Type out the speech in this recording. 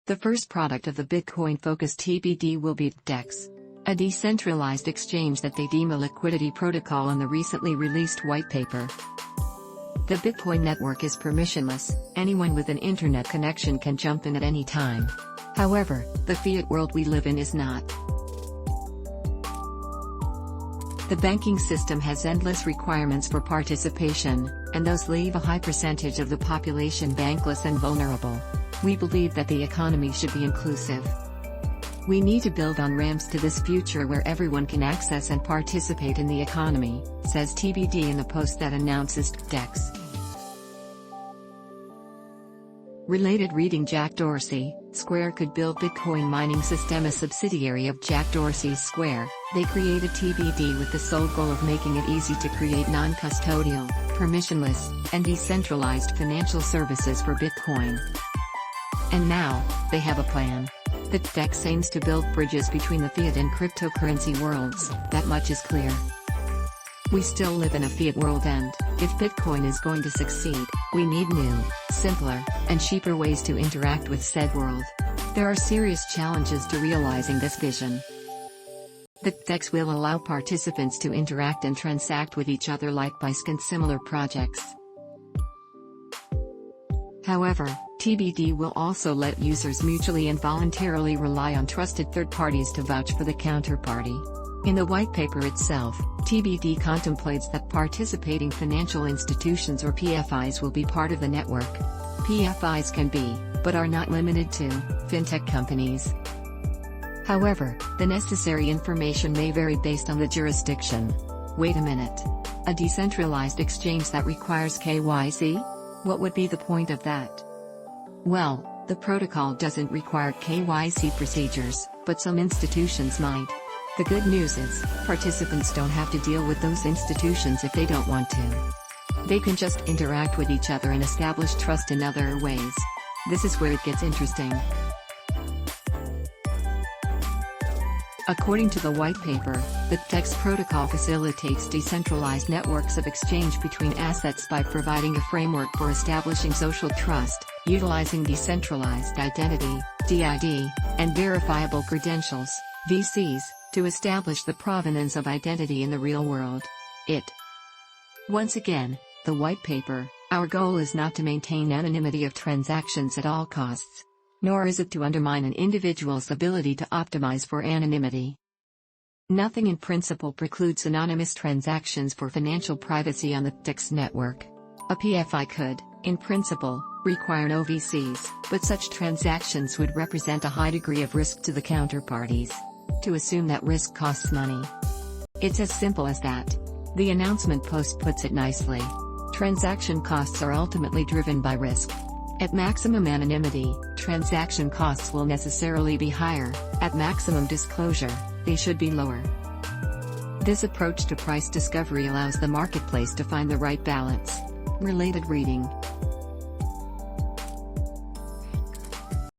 The first product of the Bitcoin-focused TBD will be tbdex, a decentralized exchange that they deem a liquidity protocol in the recently released whitepaper. The Bitcoin network is permissionless, anyone with an internet connection can jump in at any time. However, the fiat world we live in is not. The banking system has endless requirements for participation, and those leave a high percentage of the population bankless and vulnerable. We believe that the economy should be inclusive. We need to build on ramps to this future where everyone can access and participate in the economy, says TBD in the post that announces tbdex. Related reading: Jack Dorsey, Square could build Bitcoin mining system. A subsidiary of Jack Dorsey's Square, they created TBD with the sole goal of making it easy to create non-custodial, permissionless, and decentralized financial services for Bitcoin. And now, they have a plan. The tbdex aims to build bridges between the fiat and cryptocurrency worlds, that much is clear. We still live in a fiat world, and, if Bitcoin is going to succeed, we need new, simpler, and cheaper ways to interact with said world. There are serious challenges to realizing this vision. The tbdex will allow participants to interact and transact with each other like Bisq and similar projects. However, TBD will also let users mutually and voluntarily rely on trusted third parties to vouch for the counterparty. In the whitepaper itself, TBD contemplates that participating financial institutions or PFIs will be part of the network. PFIs can be, but are not limited to, fintech companies. However, the necessary information may vary based on the jurisdiction. Wait a minute. A decentralized exchange that requires KYC? What would be the point of that? Well, the protocol doesn't require KYC procedures, but some institutions might. The good news is, participants don't have to deal with those institutions if they don't want to. They can just interact with each other and establish trust in other ways. This is where it gets interesting. According to the whitepaper, the tbdex protocol facilitates decentralized networks of exchange between assets by providing a framework for establishing social trust, utilizing decentralized identity, DID, and verifiable credentials, VCs, to establish the provenance of identity in the real world. Once again, the whitepaper, our goal is not to maintain anonymity of transactions at all costs. Nor is it to undermine an individual's ability to optimize for anonymity. Nothing in principle precludes anonymous transactions for financial privacy on the tbdex network. A PFI could, in principle, require no VCs, but such transactions would represent a high degree of risk to the counterparties. To assume that risk costs money. It's as simple as that. The announcement post puts it nicely. Transaction costs are ultimately driven by risk. At maximum anonymity, transaction costs will necessarily be higher. At maximum disclosure, they should be lower. This approach to price discovery allows the marketplace to find the right balance. Related reading.